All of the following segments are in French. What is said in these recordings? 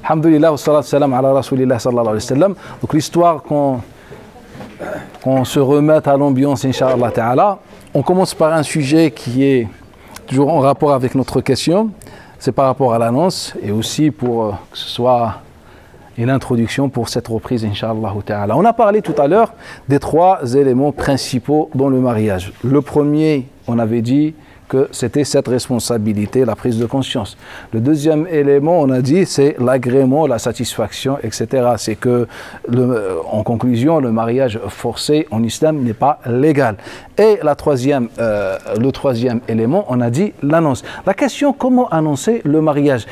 Alhamdulillah, wa salatu salam ala rasulillah sallallahu alayhi wa sallam. Donc l'histoire qu'on se remette à l'ambiance, Inch'Allah Ta'ala. On commence par un sujet qui est toujours en rapport avec notre question. C'est par rapport à l'annonce et aussi pour que ce soit une introduction pour cette reprise, Inch'Allah Ta'ala. On a parlé tout à l'heure des 3 éléments principaux dans le mariage. Le premier, on avait dit que c'était cette responsabilité, la prise de conscience. Le deuxième élément, on a dit, c'est l'agrément, la satisfaction, etc. C'est que, en conclusion, le mariage forcé en islam n'est pas légal. Et le troisième élément, on a dit l'annonce. La question, comment annoncer le mariage ?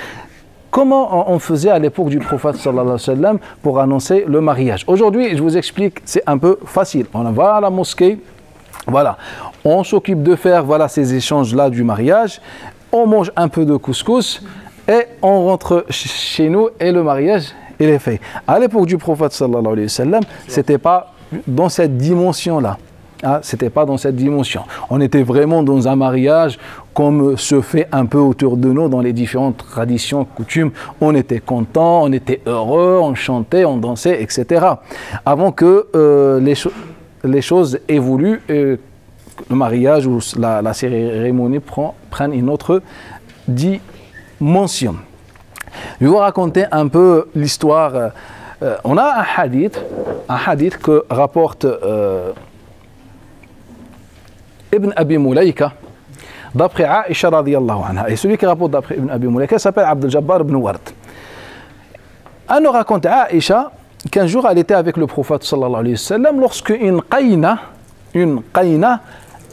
Comment on faisait à l'époque du prophète sallallahu alayhi wa sallam pour annoncer le mariage? Aujourd'hui, je vous explique, c'est un peu facile. On va à la mosquée, voilà, on s'occupe de faire ces échanges-là du mariage, on mange un peu de couscous et on rentre chez nous et le mariage, il est fait. À l'époque du prophète sallallahu alayhi wa sallam, c'était pas dans cette dimension-là. C'était pas dans cette dimension. On était vraiment dans un mariage comme se fait un peu autour de nous dans les différentes traditions, coutumes. On était content, on était heureux, on chantait, on dansait, etc. Avant que les choses évoluent, le mariage ou la cérémonie prenne une autre dimension. Je vais vous raconter un peu l'histoire. On a un hadith que rapporte Ibn Abi Mulaika d'après Aïcha radiyallahu anha. Et celui qui rapporte d'après Ibn Abi Mulaika s'appelle Abdel Jabbar ibn Ward. Elle nous raconte Aïcha qu'un jour elle était avec le prophète sallallahu alayhi wa sallam lorsque une qayna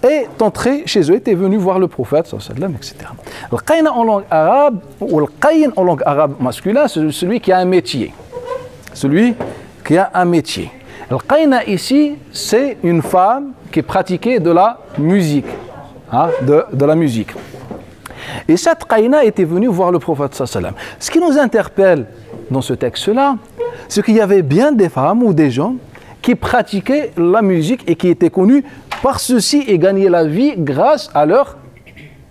est entrée chez eux, était venue voir le prophète sallallahu alayhi wa sallam, etc. Le qayna en langue arabe, ou le qayn en langue arabe masculin, c'est celui qui a un métier. Celui qui a un métier. Le qayna ici, c'est une femme qui pratiquait de la musique. De la musique. Et cette qayna était venue voir le prophète sallallahu alayhi wa sallam. Ce qui nous interpelle dans ce texte-là, c'est qu'il y avait bien des femmes ou des gens qui pratiquaient la musique et qui étaient connus par ceci et gagnaient la vie grâce à leur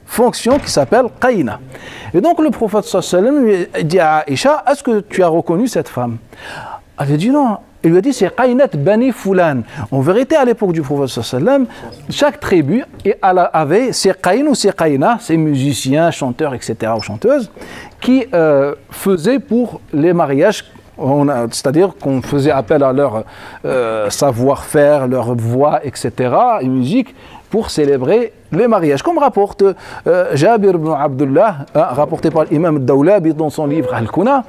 fonction qui s'appelle qayna. Et donc le prophète sallallahu alayhi wa sallam dit à Aïcha, est-ce que tu as reconnu cette femme? Elle a dit non. Il lui a dit, c'est Qaynat Bani Fulan. En vérité, à l'époque du prophète sallallahu alayhi wa sallam, chaque tribu avait ses Qayn ou ses Qayna, ses musiciens, chanteurs, etc., ou chanteuses, qui faisaient pour les mariages, c'est-à-dire qu'on faisait appel à leur savoir-faire, leur voix, etc., et musique, pour célébrer les mariages. Comme rapporte Jabir ibn Abdullah, rapporté par l'imam Dawlabi dans son livre Al-Kuna,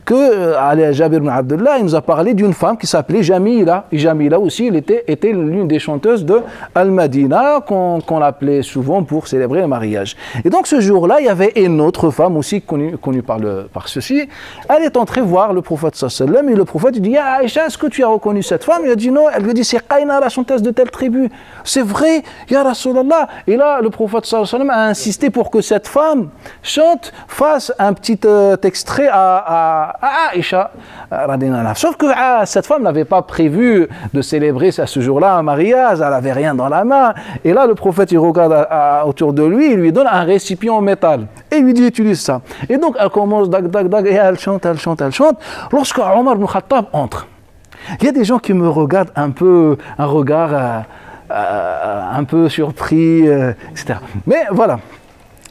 que Jabir ibn Abdullah, il nous a parlé d'une femme qui s'appelait Jamila. Et Jamila aussi, elle était l'une des chanteuses de Al-Madina, qu'on l'appelait souvent pour célébrer le mariage. Et donc ce jour-là, il y avait une autre femme aussi connue par ceci. Elle est entrée voir le prophète sallallahu alayhi wa sallam, et le prophète lui dit, « Ah, Aïcha, est-ce que tu as reconnu cette femme ?» Il a dit non. Elle lui dit, « C'est Qayna, la chanteuse de telle tribu. » C'est vrai, Ya Rasulallah. Et là, le prophète sallallahu alayhi wa sallam a insisté pour que cette femme chante, fasse un petit extrait à Aïcha. Sauf que cette femme n'avait pas prévu de célébrer à ce jour-là un mariage, elle n'avait rien dans la main. Et là, le prophète, il regarde autour de lui, il lui donne un récipient en métal. Et il lui dit, utilise ça. Et donc, elle commence, et elle chante. Lorsque Omar ibn Khattab entre, il y a des gens qui me regardent un regard un peu surpris, etc. Mais voilà,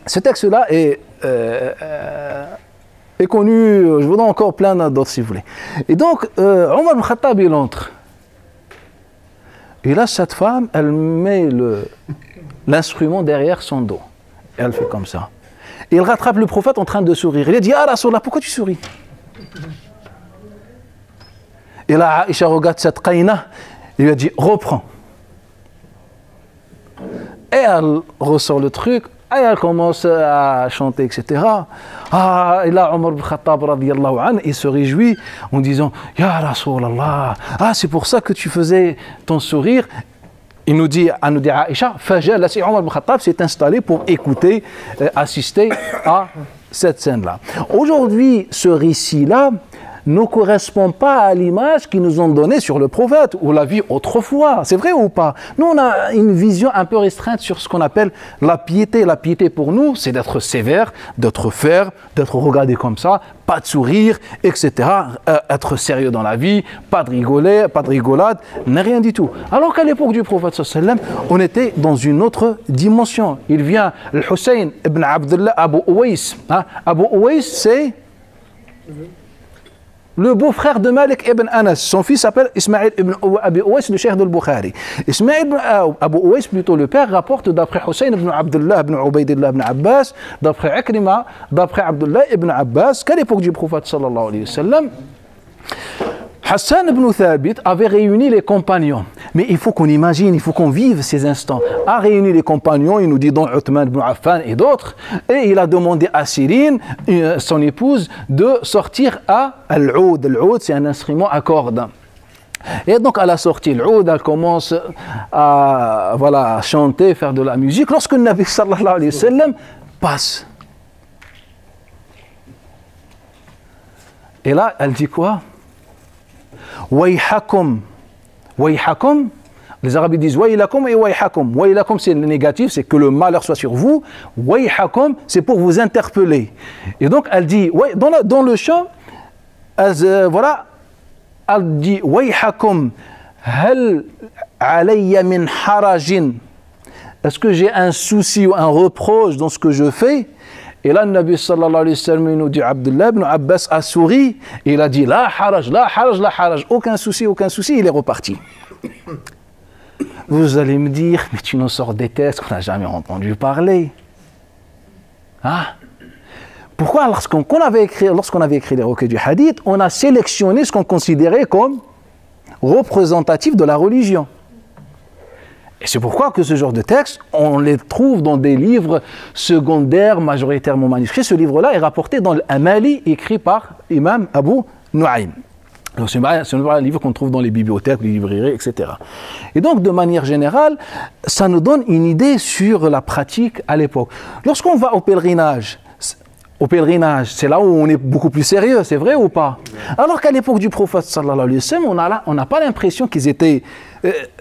ce texte-là est connu, je vous donne encore plein d'autres si vous voulez. Et donc, Omar ibn Khattab, il entre. Et là, cette femme, elle met l'instrument derrière son dos. Et elle fait comme ça. Et il rattrape le prophète en train de sourire. Il a dit, ah Rasulallah, pourquoi tu souris? Et là, Aïcha regarde cette qayna. Il lui a dit, reprends. Et elle ressort le truc. Et elle commence à chanter, etc. Et là, Omar ibn Khattab, radiyallahu anhu, il se réjouit en disant, Ya Rasulallah, c'est pour ça que tu faisais ton sourire. Il nous dit Aïcha, Omar ibn Khattab s'est installé pour écouter, assister à cette scène-là. Aujourd'hui, ce récit-là ne correspond pas à l'image qu'ils nous ont donnée sur le prophète ou la vie autrefois. C'est vrai ou pas? Nous, on a une vision un peu restreinte sur ce qu'on appelle la piété. La piété pour nous, c'est d'être sévère, d'être ferme, d'être regardé comme ça, pas de sourire, etc. Être sérieux dans la vie, pas de rigoler, pas de rigolade, rien du tout. Alors qu'à l'époque du prophète sallam, on était dans une autre dimension. Il vient, le Hussein ibn Abdullah Abu Uwais. Hein? Abu Uwais, c'est le beau-frère de Malik ibn Anas. Son fils s'appelle Ismaïl ibn Abi Uwais, le cheikh de Bukhari. Ismaïl ibn Abu Uwais, plutôt le père, rapporte d'après Hussein ibn Abdullah ibn Ubaydillah ibn Abbas, d'après Akrima, d'après Abdullah ibn Abbas, qu'à l'époque du prophète sallallahu alayhi wa sallam, Hassan ibn Thabit avait réuni les compagnons. Mais il faut qu'on imagine, il faut qu'on vive ces instants. A réuni les compagnons, il nous dit dont Uthman ibn Affan et d'autres, et il a demandé à Cyrine, son épouse, de sortir à l'oud. L'oud, c'est un instrument à cordes. Et donc à la sortie, l'oud, elle commence à chanter, faire de la musique, lorsque le Nabi sallallahu alayhi wa sallam passe. Et là, elle dit quoi? Wayhakum. Wayhakum, les Arabes disent Waylakum et Wayhakum. Waylakum, c'est le négatif, c'est que le malheur soit sur vous. Wayhakum, c'est pour vous interpeller. Et donc, elle dit, dans le chant, elle dit Wayhakum, hal alayya min harajin. Est-ce que j'ai un souci ou un reproche dans ce que je fais? Et là, le Nabi sallallahu alayhi wa sallam, il nous dit, Abdullah ibn Abbas a souri, et il a dit, la haraj, la haraj, la haraj, aucun souci, il est reparti. Vous allez me dire, mais tu nous sors des textes qu'on n'a jamais entendu parler. Hein? Pourquoi, lorsqu'on avait écrit les recueils du hadith, on a sélectionné ce qu'on considérait comme représentatif de la religion? Et c'est pourquoi que ce genre de textes, on les trouve dans des livres secondaires, majoritairement manuscrits. Ce livre-là est rapporté dans l'Amali, écrit par Imam Abu Nu'aym. C'est un livre qu'on trouve dans les bibliothèques, les librairies, etc. Et donc, de manière générale, ça nous donne une idée sur la pratique à l'époque. Lorsqu'on va au pèlerinage, c'est là où on est beaucoup plus sérieux, c'est vrai ou pas? Alors qu'à l'époque du prophète sallallahu alayhi wa sallam, on n'a pas l'impression qu'ils étaient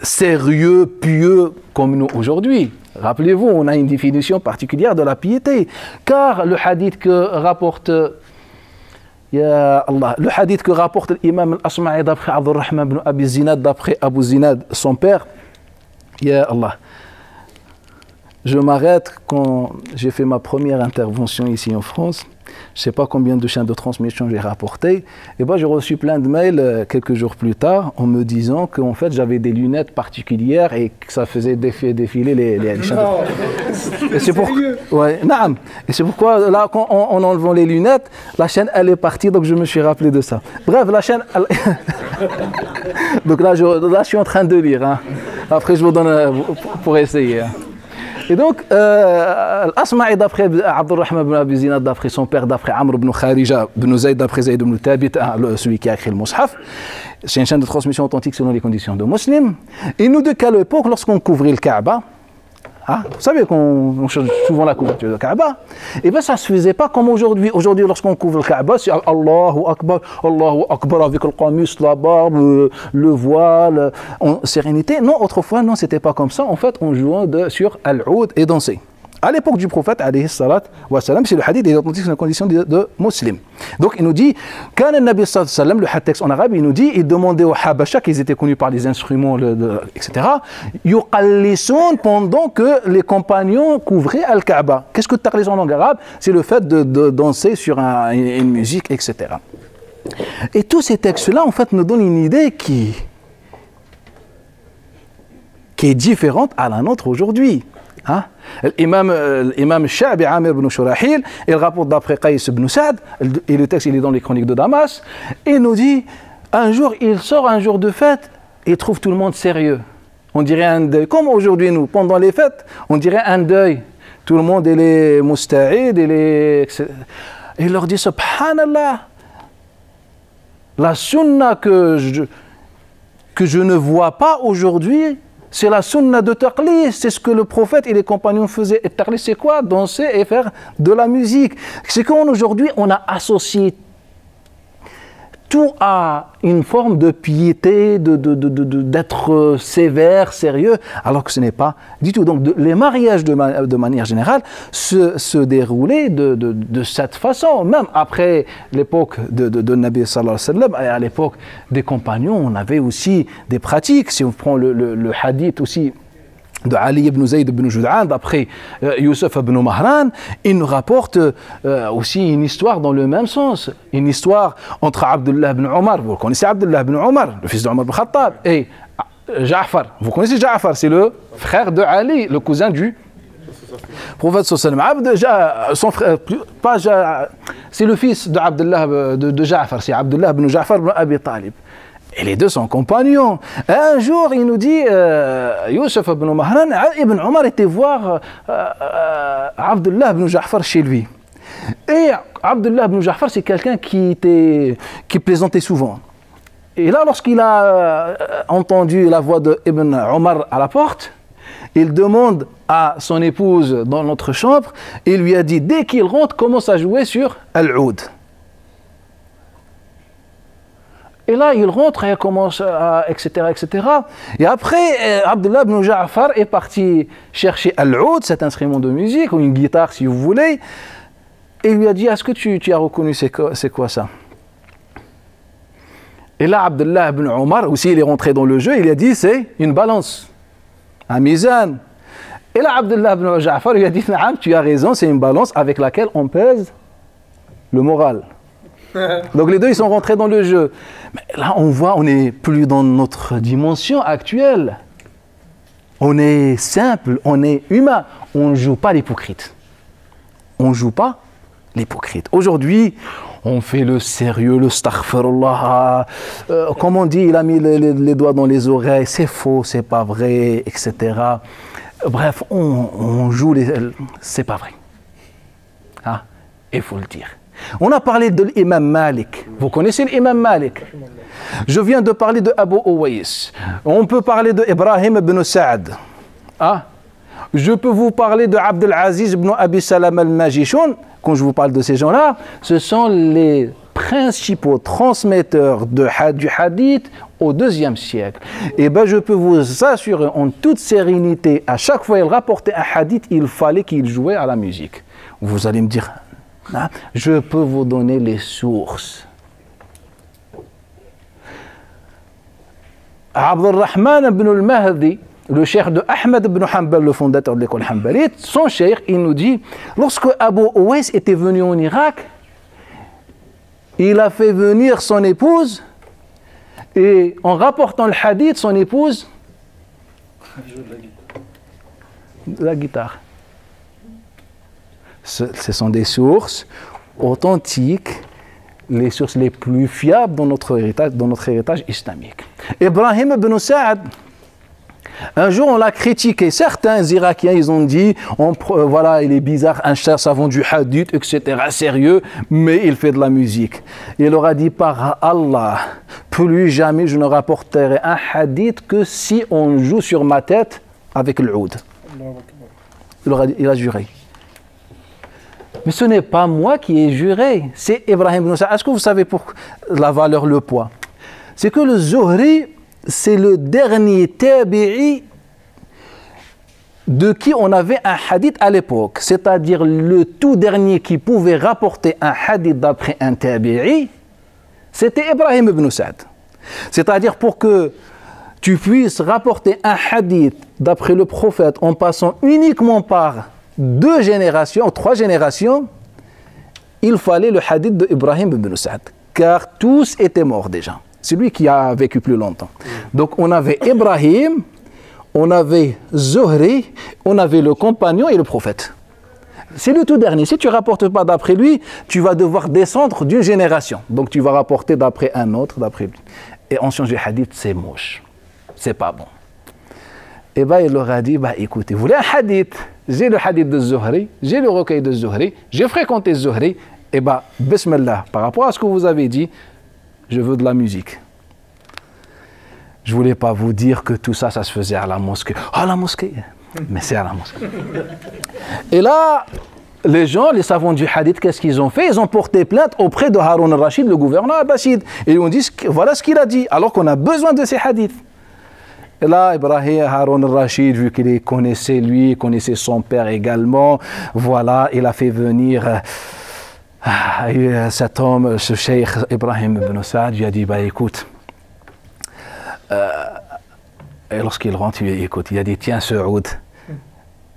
sérieux, pieux comme nous aujourd'hui. Rappelez-vous, on a une définition particulière de la piété, car le hadith que rapporte l'imam al-Asma'i d'après Abdurrahman ibn Abi Zinad, d'après Abu Zinad, son père, ya Allah. Je m'arrête quand j'ai fait ma première intervention ici en France. Je ne sais pas combien de chaînes de transmission j'ai rapporté. Et bien, j'ai reçu plein de mails quelques jours plus tard en me disant qu'en fait, j'avais des lunettes particulières et que ça faisait défiler les chaînes de transmission. Et c'est pourquoi, là, en enlevant les lunettes, la chaîne, elle est partie, donc je me suis rappelé de ça. Bref, la chaîne... donc là, je suis en train de lire. Hein. Après, je vous donne pour essayer. Hein. Et donc, Asma'i d'après Abdurrahman ibn Abi Zinad, d'après son père, d'après Amr ibn Kharija ibn Zayd, d'après Zayd ibn Thabit, celui qui a écrit le Mus'haf, c'est une chaîne de transmission authentique selon les conditions de Muslim. Et nous, de qu'à l'époque, lorsqu'on couvrait le Kaaba, hein, vous savez qu'on change souvent la couverture de Kaaba, et bien ça ne se faisait pas comme aujourd'hui. Aujourd'hui, lorsqu'on couvre le Kaaba, c'est Allahu Akbar avec le qamis, la barbe, le voile, en sérénité. Non, autrefois, non, c'était pas comme ça. En fait, on jouait sur Al-Oud et dansait. À l'époque du prophète, alayhi salat wa salam, c'est le hadith, il est authentique sur la condition de Muslim. Donc il nous dit, quand le Nabi sallallahu alayhi wa sallam, le texte en arabe, il nous dit, il demandait aux Habasha, qu'ils étaient connus par les instruments, etc., yuqallisoun, pendant que les compagnons couvraient Al-Kaaba. Qu'est-ce que taqlis en langue arabe? C'est le fait de danser sur une musique, etc. Et tous ces textes-là, en fait, nous donnent une idée qui est différente à la nôtre aujourd'hui. Hein? L'imam Sha'bi Amir ibn Shurahil, il rapporte d'après Qais ibn Sa'd, et le texte il est dans les chroniques de Damas, et il nous dit, un jour il sort un jour de fête, et il trouve tout le monde sérieux. On dirait un deuil, comme aujourd'hui nous, pendant les fêtes, on dirait un deuil. Tout le monde il est musta'id, et il leur dit, subhanallah, la sunna que je ne vois pas aujourd'hui, c'est la sunna de taqlis, c'est ce que le prophète et les compagnons faisaient. Et taqlis, c'est quoi? Danser et faire de la musique. C'est qu'aujourd'hui, on a associé tout a une forme de piété, d'être sévère, sérieux, alors que ce n'est pas du tout. Donc les mariages de manière générale se déroulaient de cette façon. Même après l'époque de Nabi sallallahu alayhi wa sallam, et à l'époque des compagnons, on avait aussi des pratiques. Si on prend le hadith aussi de Ali ibn Zayd ibn Jud'an, d'après Youssef ibn Mahran, il nous rapporte aussi une histoire dans le même sens. Une histoire entre Abdullah ibn Omar, vous connaissez Abdullah ibn Omar, le fils d'Omar ibn Khattab, et Ja'far. Vous connaissez Ja'far, c'est le frère de Ali, le cousin du prophète sallallahu alayhi wa sallam. Son frère, c'est le fils d'Abdullah de Ja'far, c'est Abdullah ibn Ja'far ibn Abi Talib. Et les deux sont compagnons. Et un jour, il nous dit, Youssef ibn Mahran, ibn Omar était voir Abdullah ibn Ja'far chez lui. Et Abdullah ibn Ja'far, c'est quelqu'un qui plaisantait souvent. Et là, lorsqu'il a entendu la voix de Ibn Omar à la porte, il demande à son épouse dans notre chambre, et il lui a dit, dès qu'il rentre, commence à jouer sur Al-Oud. Et là, il rentre et commence etc., etc. Et après, Abdullah ibn Ja'far est parti chercher Al-Oud, cet instrument de musique, ou une guitare si vous voulez, et il lui a dit, est-ce que tu as reconnu c'est quoi ça? Et là, Abdullah ibn Omar, aussi il est rentré dans le jeu, il a dit, c'est une balance, un mizan. Et là, Abdullah ibn Ja'far lui a dit, Naam, tu as raison, c'est une balance avec laquelle on pèse le moral. Donc les deux, ils sont rentrés dans le jeu. Mais là, on voit, on n'est plus dans notre dimension actuelle. On est simple, on est humain. On ne joue pas l'hypocrite. On ne joue pas l'hypocrite. Aujourd'hui, on fait le sérieux, le astaghfirullah. Comme on dit, il a mis les doigts dans les oreilles. C'est faux, c'est pas vrai, etc. Bref, on joue les... C'est pas vrai. Ah, il faut le dire. On a parlé de l'imam Malik. Vous connaissez l'imam Malik? Je viens de parler de Abu Uwais. On peut parler de Ibrahim ibn Sa'd. Ah. Je peux vous parler de Abdel Aziz ibn Abi Salam al-Majishun. Quand je vous parle de ces gens-là, ce sont les principaux transmetteurs du hadith au IIe siècle. Et bien, je peux vous assurer en toute sérénité, à chaque fois qu'il rapportait un hadith, il fallait qu'il jouait à la musique. Vous allez me dire... Je peux vous donner les sources. Abdurrahman ibn al-Mahdi, le cheikh de Ahmed ibn Hanbal, le fondateur de l'école Hanbalite, son cheikh, il nous dit, lorsque Abu Uwais était venu en Irak, il a fait venir son épouse, et en rapportant le hadith, son épouse, la guitare. Ce sont des sources authentiques, les sources les plus fiables dans notre héritage islamique. Ibrahim ibn Sa'd, un jour on l'a critiqué. Certains Irakiens, ils ont dit, voilà, il est bizarre, un cher savant du hadith, etc., sérieux, mais il fait de la musique. Il leur a dit, par Allah, plus jamais je ne rapporterai un hadith que si on joue sur ma tête avec l'oud. Il a juré. Mais ce n'est pas moi qui ai juré, c'est Ibrahim ibn Sa'd. Est-ce que vous savez pour la valeur, le poids? C'est que le Zuhri, c'est le dernier tabi'i de qui on avait un hadith à l'époque. C'est-à-dire le tout dernier qui pouvait rapporter un hadith d'après un tabi'i, c'était Ibrahim ibn Sa'd. C'est-à-dire pour que tu puisses rapporter un hadith d'après le prophète en passant uniquement par 2 générations, 3 générations, il fallait le hadith de Ibrahim ibn Sa'd, car tous étaient morts déjà. C'est lui qui a vécu plus longtemps. Donc on avait Ibrahim, on avait Zuhri, on avait le compagnon et le prophète. C'est le tout dernier. Si tu ne rapportes pas d'après lui, tu vas devoir descendre d'une génération. Donc tu vas rapporter d'après un autre, d'après lui. Et en changeant le hadith, c'est moche. C'est pas bon. Et bien il leur a dit, écoutez, vous voulez un hadith? J'ai le hadith de Zuhri, j'ai le recueil de Zuhri, j'ai fréquenté Zuhri, et bismillah, par rapport à ce que vous avez dit, je veux de la musique. Je ne voulais pas vous dire que tout ça, ça se faisait à la mosquée. Ah, la mosquée! Mais c'est à la mosquée. Et là, les gens, les savants du hadith, qu'est-ce qu'ils ont fait? Ils ont porté plainte auprès de Haroun al-Rachid, le gouverneur abbasside. Et ils ont dit, voilà ce qu'il a dit, alors qu'on a besoin de ces hadiths. Et là, Ibrahim Haroun al-Rachid, vu qu'il connaissait lui, connaissait son père également, voilà, il a fait venir cet homme, ce cheikh Ibrahim ibn Saad, il a dit, bah écoute, et lorsqu'il rentre, il a dit, tiens, Saoud,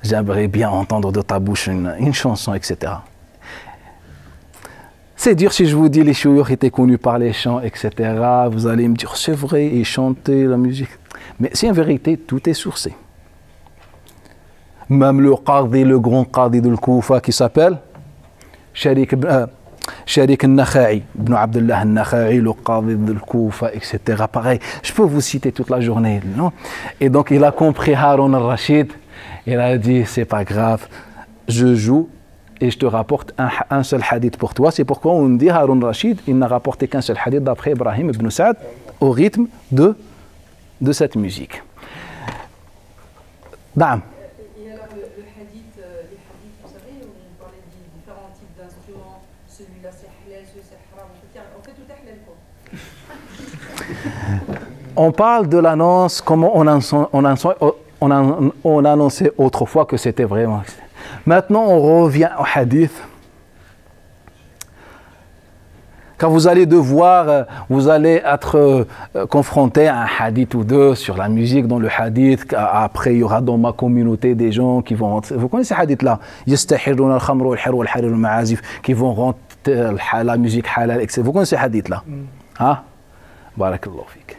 j'aimerais bien entendre de ta bouche une chanson, etc. C'est dur si je vous dis les chouyours étaient connus par les chants, etc. Vous allez me dire, c'est vrai, ils chantaient la musique. Mais c'est en vérité, tout est sourcé. Même le qadi, le grand qadi de Koufa qui s'appelle Sharik al-Nakha'i, Ibn Abdullah al-Nakha'i, le qadi de Koufa, etc. Pareil, je peux vous citer toute la journée, non? Et donc il a compris Haroun al-Rachid, il a dit, c'est pas grave, je joue et je te rapporte un seul hadith pour toi. C'est pourquoi on dit Haroun al-Rachid, il n'a rapporté qu'un seul hadith d'après Ibrahim ibn Saad au rythme de cette musique. Naam. Et alors le hadith, les hadiths, vous savez, on parlait des différents types d'instruments, celui-là c'est halal, celui-là c'est haram, on fait tout halal quoi. On parle de l'annonce, comment on annonçait autrefois que c'était vraiment. Maintenant on revient au hadith. Quand vous allez vous allez être confronté à un hadith ou deux sur la musique dans le hadith. Après, il y aura dans ma communauté des gens qui vont rentrer. Vous connaissez ce hadith-là? Qui vont rentrer la musique halal, etc. Vous connaissez ce hadith-là? Hein? Barakallahu fik.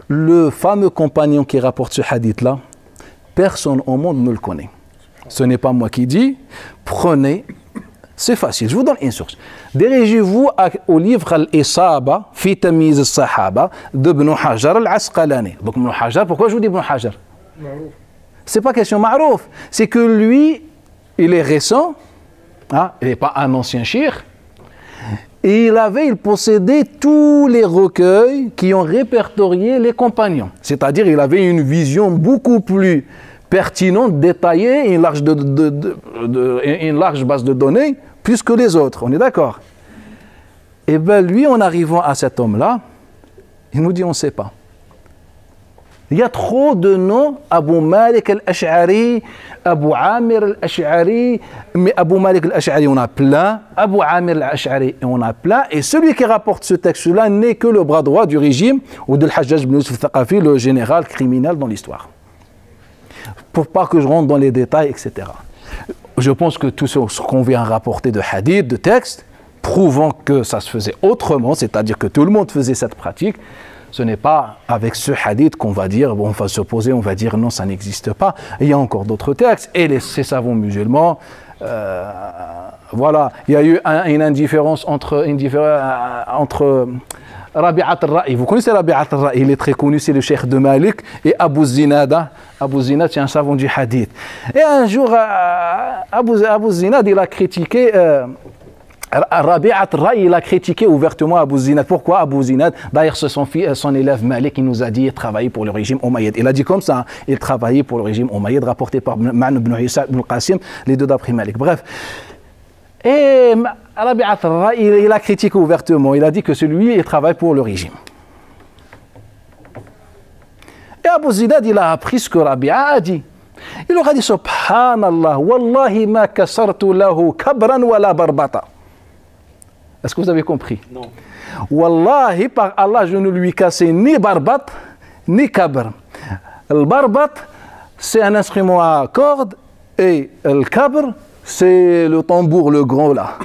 Le fameux compagnon qui rapporte ce hadith-là, personne au monde ne le connaît. Ce n'est pas moi qui dis, prenez, c'est facile, je vous donne une source. Dirigez-vous au livre Al-Isaba, fi Tamiz al-Sahaba, d'Ibn Hajar al-Asqalani. Donc Ibn Hajar, pourquoi je vous dis Ibn Hajar? C'est pas question Ma'rouf, c'est que lui, il est récent, hein, il n'est pas un ancien cheikh, et il possédait tous les recueils qui ont répertorié les compagnons. C'est-à-dire, il avait une vision beaucoup plus pertinente, détaillée, une large base de données, plus que les autres. On est d'accord? Et bien lui, en arrivant à cet homme-là, il nous dit, on ne sait pas. Il y a trop de noms, Abu Malik al-Ash'ari, Abu Amir al-Ash'ari, mais Abu Malik al-Ash'ari, on a plein, Abu Amir al-Ash'ari, on a plein, et celui qui rapporte ce texte-là n'est que le bras droit du régime, ou de Al-Hajjaj ibn Yusuf al-Thaqafi, le général criminel dans l'histoire. Pour pas que je rentre dans les détails, etc. Je pense que tout ce qu'on vient rapporter de hadith, de texte, prouvant que ça se faisait autrement, c'est-à-dire que tout le monde faisait cette pratique, ce n'est pas avec ce hadith qu'on va dire, bon, on va s'opposer, on va dire non, ça n'existe pas. Et il y a encore d'autres textes, et ces savants musulmans, voilà, il y a eu une indifférence entre Rabi'at al-Ra'i. Vous connaissez Rabi'at al-Ra'i, il est très connu, c'est le cheikh de Malik, et Abu Zinad. Abu Zinad, c'est un savant du hadith. Et un jour, Abu Zinad, il a critiqué Rabi'at al-Ra'i, il a critiqué ouvertement Abu Zinad. Pourquoi Abu Zinad? D'ailleurs, c'est son élève Malik qui nous a dit qu'il travaillait pour le régime Omeyyade. Il a dit comme ça, il travaillait pour le régime Omeyyade, rapporté par Ma'n ibn Isa ibn Qasim, les deux d'après Malik. Bref. Et Rabi'at al-Ra'i, il a critiqué ouvertement. Il a dit que celui, il travaille pour le régime. Et Abu Zinad, il a appris ce que Rabi'a a dit. Il leur a dit, Subhanallah, Wallahi ma kasartu lahu kabran wa la barbata. Est-ce que vous avez compris? Non. Wallahi, par Allah, je ne lui cassais ni barbat, ni kabr. Le barbat, c'est un instrument à cordes, et le kabr, c'est le tambour, le grand là.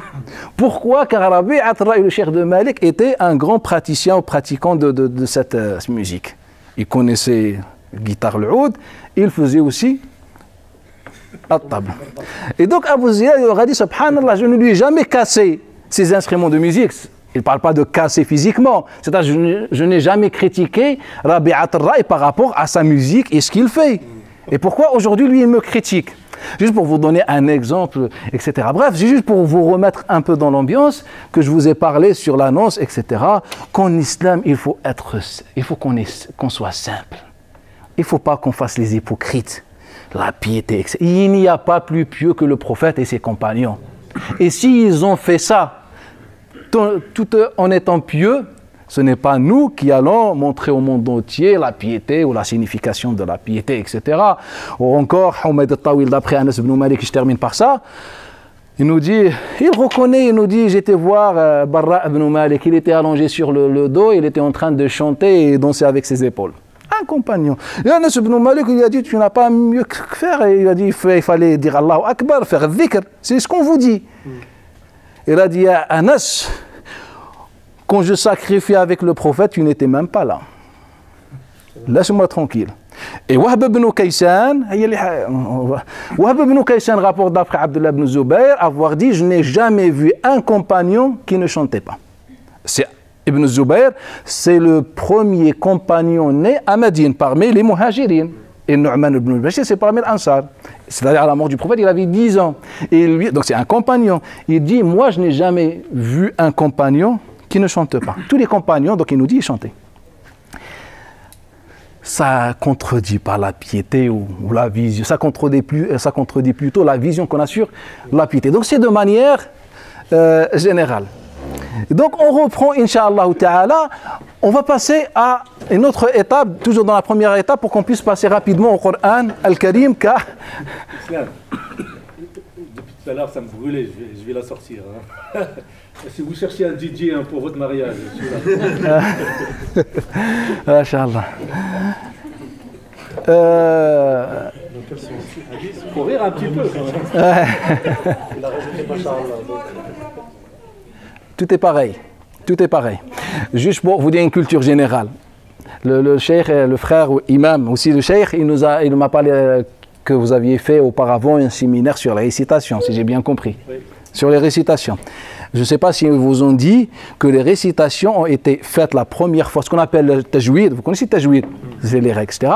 Pourquoi? Car Rabi'at al-Ra'i, le cheikh de Malik, était un grand praticien ou pratiquant de cette musique. Il connaissait la guitare, le oud, il faisait aussi la table. Et donc Abu Zinad il aura dit, Subhanallah, je ne lui ai jamais cassé ces instruments de musique. Il ne parle pas de casser physiquement. C'est-à-dire, je n'ai jamais critiqué Rabi'at al-Ra'i par rapport à sa musique et ce qu'il fait. Et pourquoi aujourd'hui, lui, il me critique? Juste pour vous donner un exemple, etc. Bref, c'est juste pour vous remettre un peu dans l'ambiance que je vous ai parlé sur l'annonce, etc. Qu'en islam, il faut qu'on soit simple. il ne faut pas qu'on fasse les hypocrites. La piété, etc. Il n'y a pas plus pieux que le prophète et ses compagnons. Et s'ils ont fait ça, tout en étant pieux, ce n'est pas nous qui allons montrer au monde entier la piété ou la signification de la piété, etc. Ou encore, Humayd al-Tawil, d'après Anas ibn Malik, je termine par ça, il nous dit, il reconnaît, il nous dit, j'étais voir Barra ibn Malik, il était allongé sur le dos, il était en train de chanter et danser avec ses épaules. Un compagnon. Et Anas ibn Malik, il a dit, tu n'as pas mieux que faire. Et il a dit, il fallait dire Allahu Akbar, faire dhikr. C'est ce qu'on vous dit. Il a dit, Anas, quand je sacrifiais avec le prophète, tu n'étais même pas là. Laisse-moi tranquille. Et Wahb ibn Kaysan rapporte d'après Abdullah ibn Zubayr avoir dit, je n'ai jamais vu un compagnon qui ne chantait pas. C'est Ibn Zubayr, c'est le premier compagnon né à Médine parmi les Muhajirin. Et Nu'man ibn al-Bashir, c'est parmi les Ansar. C'est-à-dire à la mort du prophète, il avait 10 ans. Et lui, donc c'est un compagnon. Il dit, moi je n'ai jamais vu un compagnon qui ne chante pas. Tous les compagnons, donc il nous dit, ils chantaient. Ça ne contredit pas la piété ou la vision. Ça contredit plutôt la vision qu'on a sur la piété. Donc c'est de manière générale. Donc on reprend, Inch'Allah Ta'ala, on va passer à une autre étape, toujours dans la première étape, pour qu'on puisse passer rapidement au Coran Al-Karim, car... Depuis tout à l'heure, ça me brûlait, je vais la sortir. Hein. Si vous cherchez un DJ pour votre mariage, Inch'Allah. Pour rire un petit peu. Tout est pareil. Tout est pareil. Juste pour vous dire une culture générale. Le cheikh, le frère imam, aussi le cheikh, il m'a parlé que vous aviez fait auparavant un séminaire sur la récitation, si j'ai bien compris. Oui. Sur les récitations. Je ne sais pas si ils vous ont dit que les récitations ont été faites la première fois, ce qu'on appelle le tajwid. Vous connaissez le tajwid, c'est les règles, etc.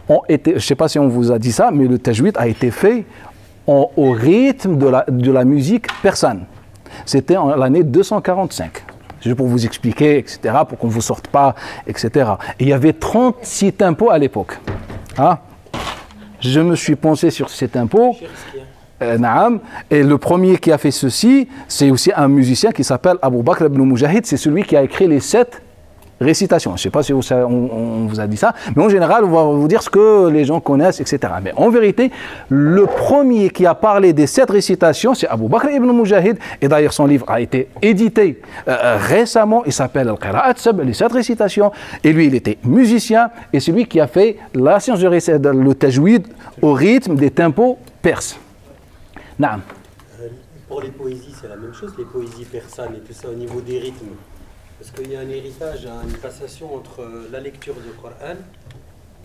Je ne sais pas si on vous a dit ça, mais le tajwid a été fait au rythme de la musique persane. C'était en l'année 245. Juste pour vous expliquer, etc., pour qu'on ne vous sorte pas, etc. Et il y avait 36 tempos à l'époque. Hein? Je me suis pensé sur ces tempos. Et le premier qui a fait ceci, c'est aussi un musicien qui s'appelle Abu Bakr ibn Mujahid. C'est celui qui a écrit les 7 récitations. Je ne sais pas si on vous a dit ça, mais en général, on va vous dire ce que les gens connaissent, etc. Mais en vérité, le premier qui a parlé des 7 récitations, c'est Abu Bakr ibn Mujahid. Et d'ailleurs, son livre a été édité récemment. Il s'appelle Al-Qira'at Sab, les 7 récitations. Et lui, il était musicien. Et c'est lui qui a fait la science de le tajwid au rythme des tempos perses. Naam. Pour les poésies, c'est la même chose, les poésies persanes et tout ça au niveau des rythmes. Parce qu'il y a un héritage, une passation entre la lecture du Coran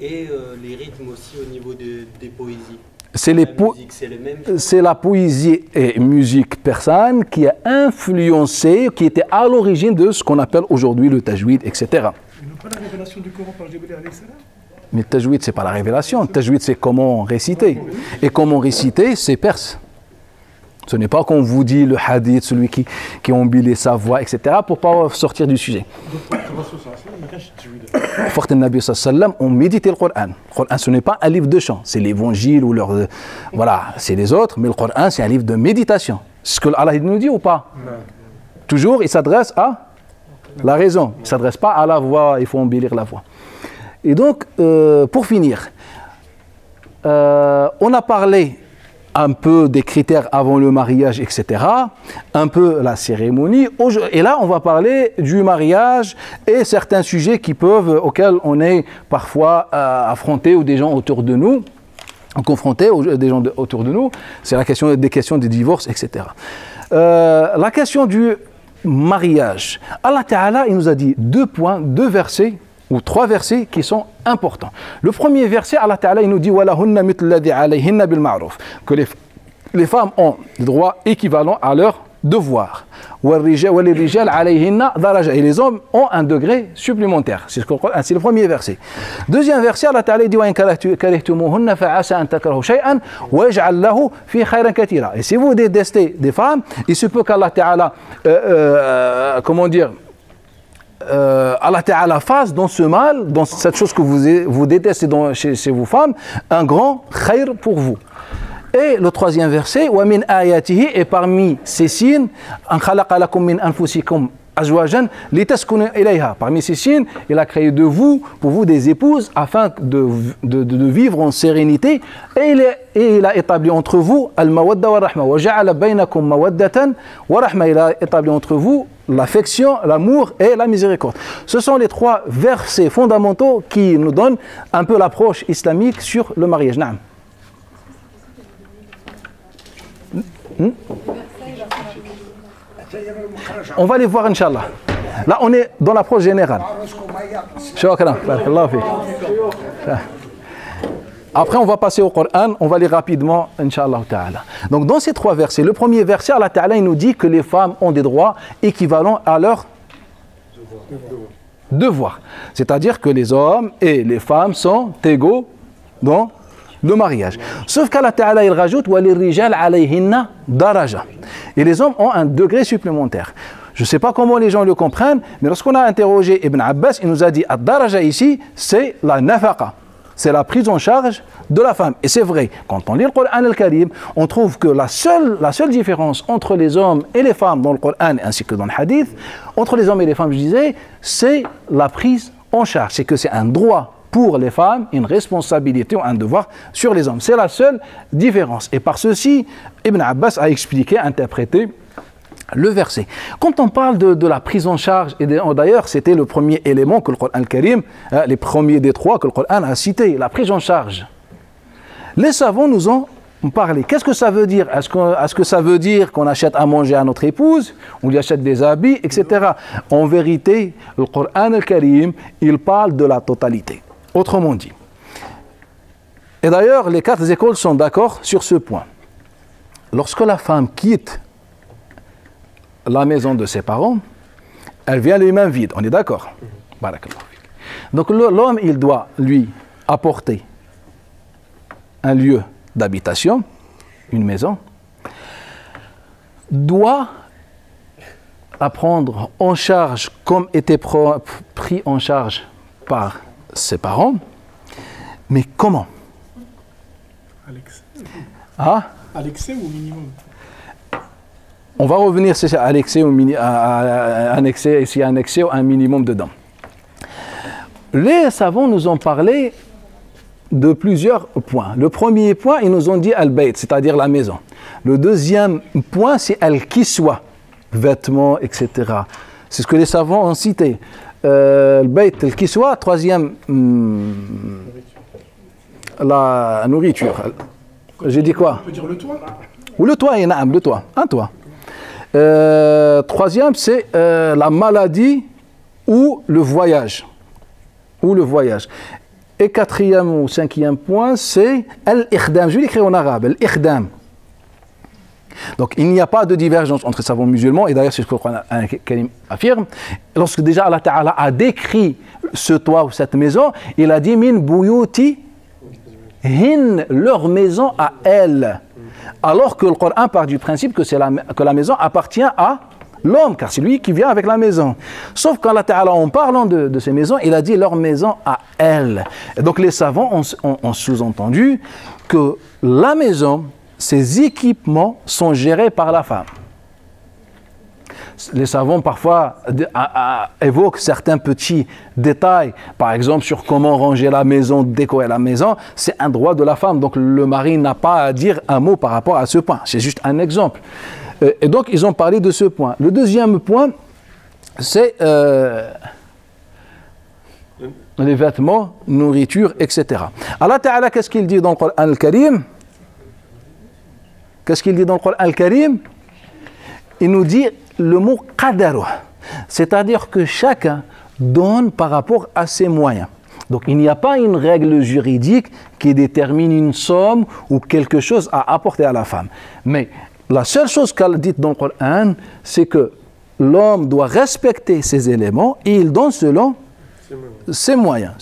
et les rythmes aussi au niveau des poésies. C'est la poésie et musique persane qui a influencé, qui était à l'origine de ce qu'on appelle aujourd'hui le tajwid, etc. Ils n'ont pas la révélation du Coran par Jibril alayhi salam. Mais le tajwid, ce n'est pas la révélation. Le tajwid, c'est comment réciter. Et comment réciter, c'est perse. Ce n'est pas qu'on vous dit le hadith, celui qui embellit sa voix, etc., pour ne pas sortir du sujet. Fort Nabi sallam, on méditait le Coran. Le Coran, ce n'est pas un livre de chant, c'est l'évangile ou leur. Voilà, c'est les autres, mais le Coran, c'est un livre de méditation. C'est ce que Allah nous dit ou pas? Non. Toujours, il s'adresse à la raison. Il ne s'adresse pas à la voix, il faut embellir la voix. Et donc, pour finir, on a parlé un peu des critères avant le mariage, etc., un peu la cérémonie, et là on va parler du mariage et certains sujets auxquels on est parfois affronté ou des gens autour de nous, confrontés des gens autour de nous, c'est des questions de divorce, etc. La question du mariage, Allah Ta'ala, il nous a dit 2 versets, ou 3 versets qui sont importants. Le premier verset, Allah Ta'ala, il nous dit que les femmes ont des droits équivalents à leurs devoirs. Et les hommes ont un degré supplémentaire. C'est le premier verset. Deuxième verset, Allah Ta'ala dit et si vous détestez des femmes, il se peut qu'Allah Ta'ala, comment dire, Allah Ta'ala fasse dans ce mal, dans cette chose que vous détestez chez vos femmes, un grand khayr pour vous. Et le troisième verset, wa min ayatihi, et parmi ces signes, an khalaqa lakum min anfusikum azwajan litaskunu ilayha. Parmi ces signes, il a créé de vous, pour vous, des épouses, afin de vivre en sérénité. Et il a établi entre vous al-mawadda wa rahma. Wa ja'ala baynakum mawaddatan wa rahma. Il a établi entre vous l'affection, l'amour et la miséricorde. Ce sont les trois versets fondamentaux qui nous donnent un peu l'approche islamique sur le mariage. Naam. On va les voir, Inch'Allah. Là, on est dans l'approche générale. Shukran. Barakallahu fik. Après, on va passer au Coran, on va aller rapidement, Inch'Allah Ta'ala. Donc, dans ces trois versets, le premier verset, Allah Ta'ala, il nous dit que les femmes ont des droits équivalents à leurs devoirs. C'est-à-dire que les hommes et les femmes sont égaux dans le mariage. Sauf qu'Allah Ta'ala, il rajoute وَلِلرِّجَالِ عَلَيْهِنَّ دَرَجَةٌ. Et les hommes ont un degré supplémentaire. Je ne sais pas comment les gens le comprennent, mais lorsqu'on a interrogé Ibn Abbas, il nous a dit ad-daraja ici, c'est la nafaqa. C'est la prise en charge de la femme. Et c'est vrai, quand on lit le Coran al-Karim, on trouve que la seule différence entre les hommes et les femmes dans le Coran, ainsi que dans le hadith, entre les hommes et les femmes, je disais, c'est la prise en charge. C'est que c'est un droit pour les femmes, une responsabilité ou un devoir sur les hommes. C'est la seule différence. Et par ceci, Ibn Abbas a expliqué, interprété le verset. Quand on parle de la prise en charge, et d'ailleurs c'était le premier élément que le Coran al-Karim, les premiers des trois que le Coran a cité, la prise en charge. Les savants nous ont parlé. Qu'est-ce que ça veut dire? Est-ce que ça veut dire qu'on achète à manger à notre épouse, on lui achète des habits, etc. En vérité, le Coran al-Karim, il parle de la totalité. Autrement dit. Et d'ailleurs, les quatre écoles sont d'accord sur ce point. Lorsque la femme quitte la maison de ses parents, elle vient les mains vides, on est d'accord? Donc l'homme, il doit lui apporter un lieu d'habitation, une maison, doit la prendre en charge comme était pris en charge par ses parents, mais comment? À l'excès ou au minimum? On va revenir si c'est à l'excès ou un excès, s'il y a un excès ou un minimum dedans. Les savants nous ont parlé de plusieurs points. Le premier point, ils nous ont dit al-bayt, c'est-à-dire la maison. Le deuxième point, c'est al-kiswa, vêtements, etc. C'est ce que les savants ont cité. Al-bayt, al-kiswa, troisième, la nourriture. J'ai dit quoi? On peut dire le toit? Ou le toit, le toit, un toit. Troisième, c'est la maladie ou le voyage. Et quatrième ou cinquième point, c'est al-ikhdam. Je vais l'écrire en arabe, al-ikhdam. Donc il n'y a pas de divergence entre les savants musulmans, et d'ailleurs c'est ce que le Coran affirme. Lorsque déjà Allah Ta'ala a décrit ce toit ou cette maison, il a dit min buyuti hin, leur maison à elle. Alors que le Coran part du principe que la maison appartient à l'homme, car c'est lui qui vient avec la maison. Sauf qu'Allah Ta'ala, en parlant de ces maisons, il a dit leur maison à elle. Et donc les savants ont sous-entendu que la maison, ses équipements sont gérés par la femme. Les savants parfois évoquent certains petits détails, par exemple sur comment ranger la maison, décorer la maison. C'est un droit de la femme, donc le mari n'a pas à dire un mot par rapport à ce point. C'est juste un exemple. Et donc ils ont parlé de ce point. Le deuxième point, c'est les vêtements, nourriture, etc. Allah Ta'ala, qu'est-ce qu'il dit dans le Coran al-Karim? Qu'est-ce qu'il dit dans le Coran al-Karim? Il nous dit le mot qadaru, c'est-à-dire que chacun donne par rapport à ses moyens. Donc il n'y a pas une règle juridique qui détermine une somme ou quelque chose à apporter à la femme. Mais la seule chose qu'elle dit dans le Coran, c'est que l'homme doit respecter ses éléments et il donne selon ses moyens.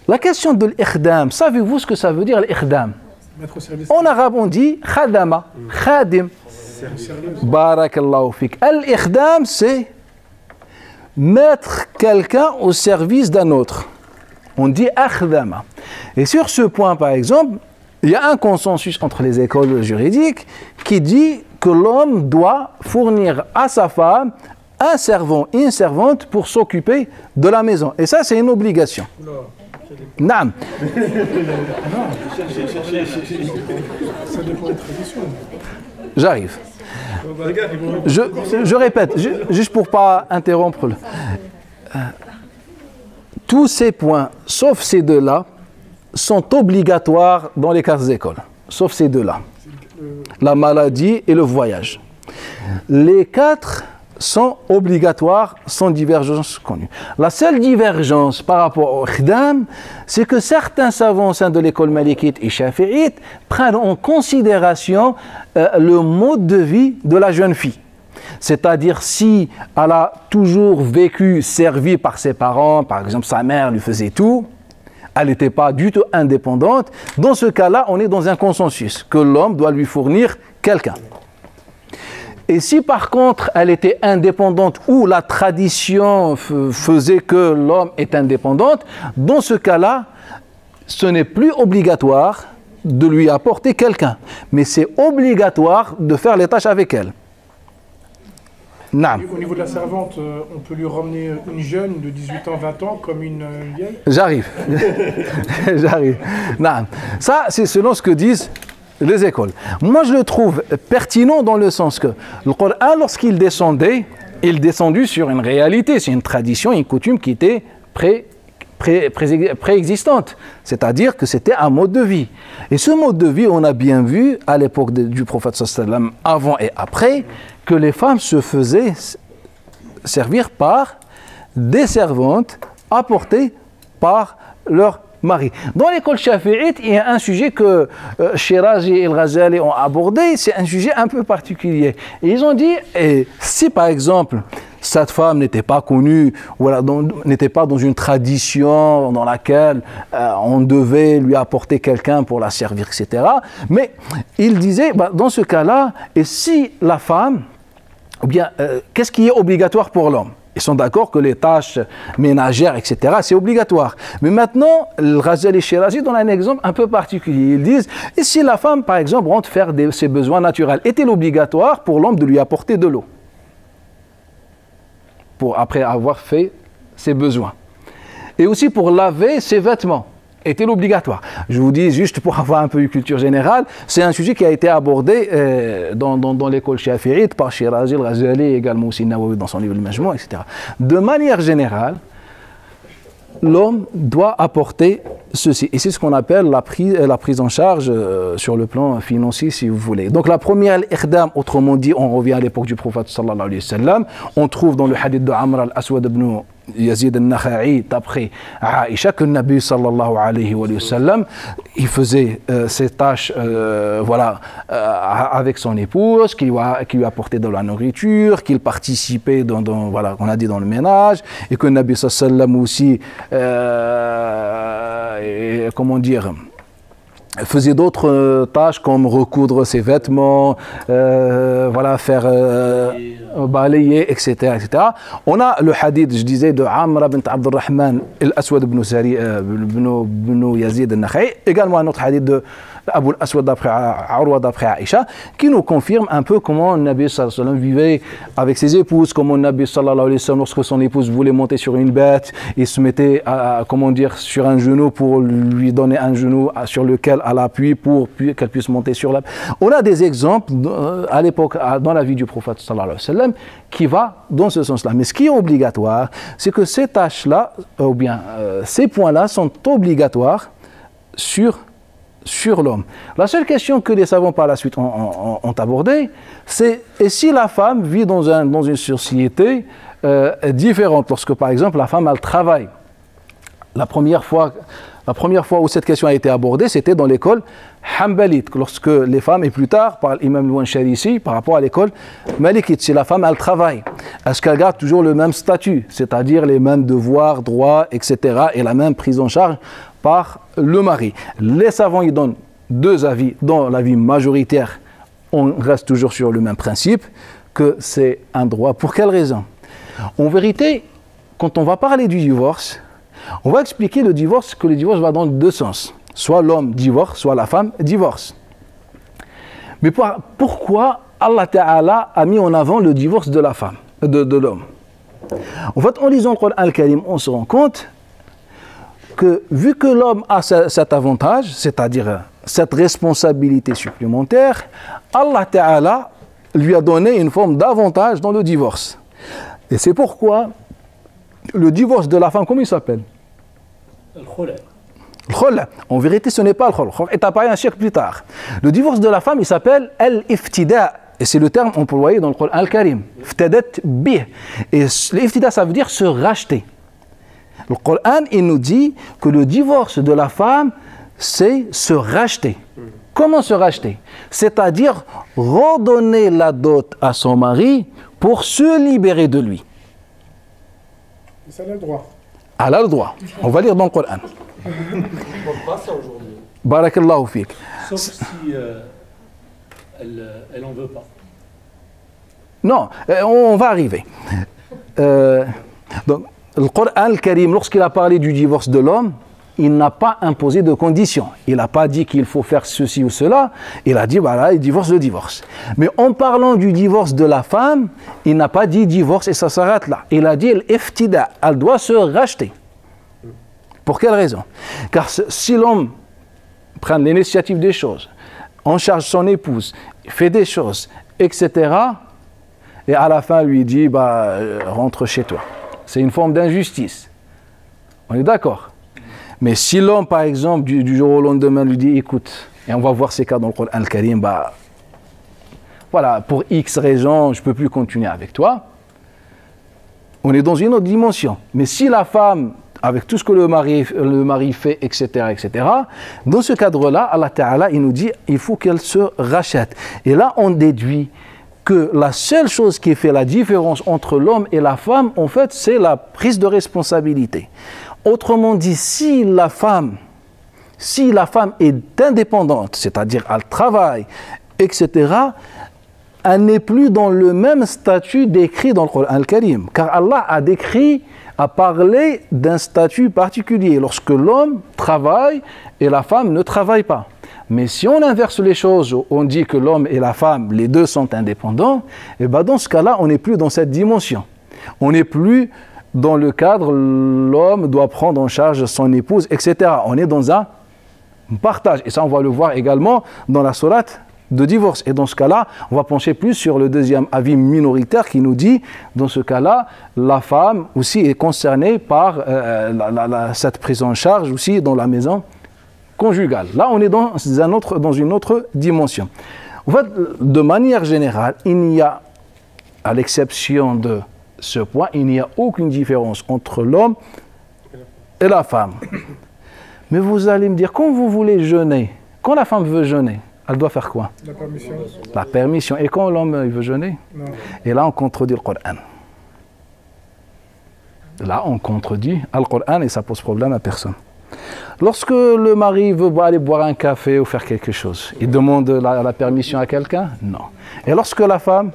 La question de l'ikhdam, savez-vous ce que ça veut dire l'ikhdam? En arabe on dit khadama, khadim. Barakallahu fik. Al-ikhdam, c'est mettre quelqu'un au service d'un autre. On dit akhdama. Et sur ce point, par exemple, il y a un consensus entre les écoles juridiques qui dit que l'homme doit fournir à sa femme un servant et une servante pour s'occuper de la maison. Et ça, c'est une obligation. Naam. Ça dépend des traditions. J'arrive. Je répète, juste pour ne pas interrompre. Tous ces points, sauf ces deux-là, sont obligatoires dans les 4 écoles. Sauf ces deux-là. La maladie et le voyage. Les 4 sont obligatoires, sans divergence connue. La seule divergence par rapport au khidam, c'est que certains savants au sein de l'école malikite et shafi'ite prennent en considération le mode de vie de la jeune fille. C'est-à-dire si elle a toujours vécu servie par ses parents, par exemple sa mère lui faisait tout, elle n'était pas du tout indépendante, dans ce cas-là, on est dans un consensus, que l'homme doit lui fournir quelqu'un. Et si par contre elle était indépendante ou la tradition faisait que l'homme est indépendante, dans ce cas-là, ce n'est plus obligatoire de lui apporter quelqu'un, mais c'est obligatoire de faire les tâches avec elle. Au niveau de la servante, on peut lui ramener une jeune de 18 ans, 20 ans comme une vieille? J'arrive. J'arrive. Ça, c'est selon ce que disent les écoles. Moi, je le trouve pertinent dans le sens que le Coran, lorsqu'il descendait, il descendait sur une réalité, c'est une tradition, une coutume qui était préexistante. C'est-à-dire que c'était un mode de vie. Et ce mode de vie, on a bien vu à l'époque du prophète sallam, avant et après, que les femmes se faisaient servir par des servantes apportées par leur mari. Dans l'école shafi'ite, il y a un sujet que Shirazi et Al-Ghazali ont abordé, c'est un sujet un peu particulier. Et ils ont dit, si par exemple, cette femme n'était pas connue, voilà, n'était pas dans une tradition dans laquelle on devait lui apporter quelqu'un pour la servir, etc. Mais il disait, dans ce cas-là, et si la femme, ou bien, qu'est-ce qui est obligatoire pour l'homme? Ils sont d'accord que les tâches ménagères, etc., c'est obligatoire. Mais maintenant, le Ghazali et Shirazi donnent un exemple un peu particulier. Ils disent, et si la femme, par exemple, rentre faire ses besoins naturels, est-il obligatoire pour l'homme de lui apporter de l'eau après avoir fait ses besoins? Et aussi pour laver ses vêtements, est-il obligatoire? Je vous dis juste pour avoir un peu de culture générale, c'est un sujet qui a été abordé dans l'école shafi'ite par Shirazi, Al-Ghazali et également aussi Nawawi dans son livre Al-Majmou', etc. De manière générale, l'homme doit apporter ceci. Et c'est ce qu'on appelle la prise en charge sur le plan financier, si vous voulez. Donc la première, l'ikhdam, autrement dit, on revient à l'époque du prophète sallallahu alayhi wa sallam. On trouve dans le hadith de Amr al-Aswad ibn Yazid al-Nakha'i, d'après Aïcha, que le Nabi sallallahu alayhi wa sallam, il faisait ses tâches avec son épouse, qui lui apportait de la nourriture, qu'il participait voilà, on a dit dans le ménage, et que le Nabi sallallahu alayhi wa sallam aussi, comment dire, faisait d'autres tâches comme recoudre ses vêtements, voilà, faire balayer, etc., etc. On a le hadith, je disais, de Amr bint Abdurrahman al-Aswad ibn Yazid al-Nakha'i, également un autre hadith de Abu al-Aswad d'après Aïcha, qui nous confirme un peu comment le Nabi sallallahu alayhi wa sallam vivait avec ses épouses, comment le Nabi sallallahu alayhi wa sallam, lorsque son épouse voulait monter sur une bête, il se mettait, comment dire, sur un genou pour lui donner un genou sur lequel elle appuie pour qu'elle puisse monter sur la bête. On a des exemples à l'époque, dans la vie du prophète sallallahu alayhi wa sallam, qui va dans ce sens-là. Mais ce qui est obligatoire, c'est que ces tâches-là, ou bien ces points-là sont obligatoires sur l'homme. La seule question que les savants par la suite ont abordée, c'est et si la femme vit dans une société différente, lorsque par exemple la femme elle travaille. La première fois où cette question a été abordée, c'était dans l'école Hanbalite, lorsque les femmes, et plus tard par l'imam Al-Wanshari ici, par rapport à l'école Malikite, si la femme elle travaille, est-ce qu'elle garde toujours le même statut, c'est-à-dire les mêmes devoirs, droits, etc., et la même prise en charge par le mari? Les savants y donnent deux avis. Dans l'avis majoritaire, on reste toujours sur le même principe, que c'est un droit. Pour quelle raison? En vérité, quand on va parler du divorce, on va expliquer le divorce, que le divorce va dans deux sens. Soit l'homme divorce, soit la femme divorce. Mais pourquoi Allah Ta'ala a mis en avant le divorce de la femme, de l'homme? En fait, en lisant le Coran Al-Karim, on se rend compte que vu que l'homme a cet avantage, c'est-à-dire cette responsabilité supplémentaire, Allah Ta'ala lui a donné une forme d'avantage dans le divorce. Et c'est pourquoi le divorce de la femme, comment il s'appelle? Le khula. Le khula. En vérité, ce n'est pas le khula. Le khula est apparu un siècle plus tard. Le divorce de la femme, il s'appelle al-iftida. Et c'est le terme employé dans le Coran Al-Karim. Iftadat bih. Et l'iftida, ça veut dire se racheter. Le Coran, il nous dit que le divorce de la femme, c'est se racheter. Comment se racheter? C'est-à-dire redonner la dot à son mari pour se libérer de lui. Ça a le droit. Elle a le droit. On va lire dans le Coran. On ne demande pas ça aujourd'hui. Barakallahu fik. Sauf si elle n'en veut pas. Non, on va arriver. Donc, le Coran Al-Karim, lorsqu'il a parlé du divorce de l'homme, il n'a pas imposé de conditions. Il n'a pas dit qu'il faut faire ceci ou cela. Il a dit, voilà, il divorce le divorce. Mais en parlant du divorce de la femme, il n'a pas dit divorce et ça s'arrête là. Il a dit l'iftida, elle doit se racheter. Pour quelle raison? Car si l'homme prend l'initiative des choses, en charge son épouse, fait des choses, etc., et à la fin lui dit, rentre chez toi. C'est une forme d'injustice. On est d'accord? Mais si l'homme, par exemple, du jour au lendemain lui dit, écoute, et on va voir ces cas dans le Coran Al-Karim, voilà, pour X raisons, je ne peux plus continuer avec toi, on est dans une autre dimension. Mais si la femme, avec tout ce que le mari fait, etc., dans ce cadre-là, Allah Ta'ala, il nous dit, il faut qu'elle se rachète. Et là, on déduit que la seule chose qui fait la différence entre l'homme et la femme, en fait, c'est la prise de responsabilité. Autrement dit, si la femme est indépendante, c'est-à-dire elle travaille, etc., elle n'est plus dans le même statut décrit dans le Coran Al-Karim. Car Allah a parlé d'un statut particulier lorsque l'homme travaille et la femme ne travaille pas. Mais si on inverse les choses, on dit que l'homme et la femme, les deux sont indépendants, et dans ce cas-là, on n'est plus dans cette dimension. On n'est plus dans le cadre, l'homme doit prendre en charge son épouse, etc. On est dans un partage. Et ça, on va le voir également dans la sourate de divorce. Et dans ce cas-là, on va pencher plus sur le deuxième avis minoritaire qui nous dit, dans ce cas-là, la femme aussi est concernée par cette prise en charge aussi dans la maison conjugale. Là, on est dans une autre dimension. En fait, de manière générale, il n'y a, à l'exception de ce point, il n'y a aucune différence entre l'homme et la femme. Mais vous allez me dire, quand vous voulez jeûner, quand la femme veut jeûner, elle doit faire quoi? La permission. La permission. Et quand l'homme veut jeûner? Non. Et là, on contredit le Coran. Là, on contredit le Coran et ça pose problème à personne. Lorsque le mari veut aller boire un café ou faire quelque chose, il demande la permission à quelqu'un? Non. Et lorsque la femme...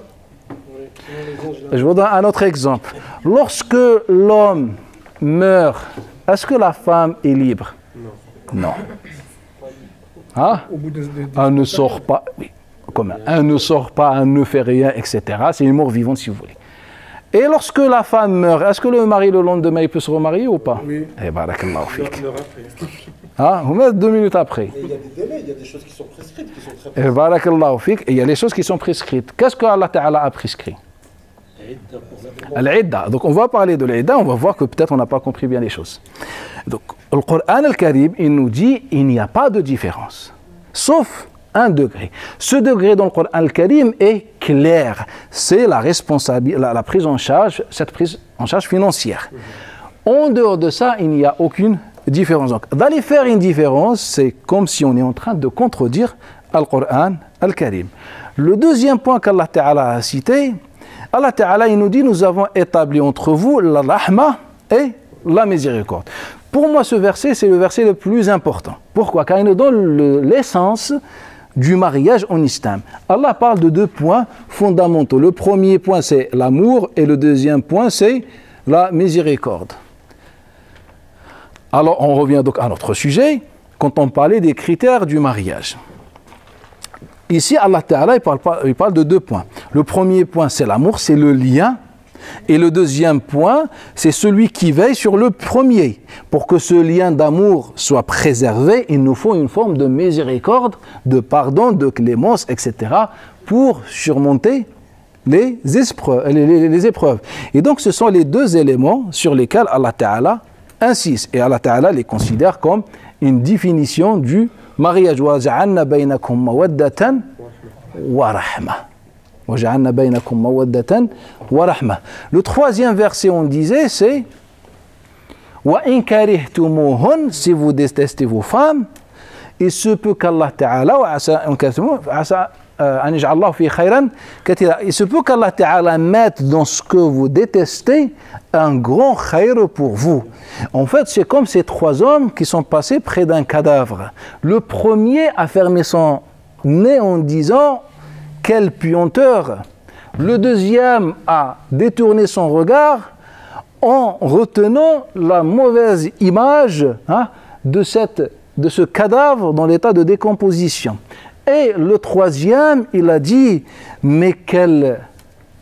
Je vous donne un autre exemple. Lorsque l'homme meurt, est-ce que la femme est libre? Non. Hein? Elle ne sort pas. Oui. Comment? Elle ne sort pas, elle ne fait rien, etc. C'est une mort vivante, si vous voulez. Et lorsque la femme meurt, est-ce que le mari, le lendemain, il peut se remarier ou pas? Oui. Eh barakallahu fik. Hein? Vous mettez 2 minutes après. Et il y a des délais, il y a des choses qui sont prescrites, qui sont très prescrites. Eh barakallahu fik. Et il y a des choses qui sont prescrites. Qu'est-ce que Allah Ta'ala a prescrit? Al-Idda. Donc on va parler de l'Idda, on va voir que peut-être on n'a pas compris bien les choses. Donc le Coran Al-Karim, il nous dit il n'y a pas de différence, sauf un degré. Ce degré dans le Coran Al-Karim est clair, c'est la responsabilité, la prise en charge, cette prise en charge financière. En dehors de ça, il n'y a aucune différence. Donc d'aller faire une différence, c'est comme si on est en train de contredire le Coran Al-Karim. Le deuxième point qu'Allah Ta'ala a cité, Allah Ta'ala, il nous dit, nous avons établi entre vous la rahma et la miséricorde. Pour moi, ce verset, c'est le verset le plus important. Pourquoi? Car il nous donne l'essence du mariage en islam. Allah parle de 2 points fondamentaux. Le premier point, c'est l'amour, et le deuxième point, c'est la miséricorde. Alors, on revient donc à notre sujet, quand on parlait des critères du mariage. Ici, Allah Ta'ala, il parle de 2 points. Le premier point, c'est l'amour, c'est le lien. Et le deuxième point, c'est celui qui veille sur le premier. Pour que ce lien d'amour soit préservé, il nous faut une forme de miséricorde, de pardon, de clémence, etc. pour surmonter les épreuves. Et donc, ce sont les 2 éléments sur lesquels Allah Ta'ala insiste. Et Allah Ta'ala les considère comme une définition du mariage. وَجَعَلْنَا بَيْنَكُمْ مَوَدَّةً وَرَحْمَةً. وَجَعَلْنَا بَيْنَكُمْ مَوَدَّةً وَرَحْمَةً. Le 3e verset, on disait, c'est وَإِنْ كَرِهْتُمُوهُنَّ. Si vous détestez vos femmes, il se peut qu'Allah Ta'ala il se peut qu'Allah Ta'ala mette dans ce que vous détestez un grand khayr pour vous. En fait, c'est comme ces 3 hommes qui sont passés près d'un cadavre. Le premier a fermé son nez en disant « Quelle puanteur !» Le deuxième a détourné son regard en retenant la mauvaise image de ce cadavre dans l'état de décomposition. Et le 3e, il a dit « Mais quelle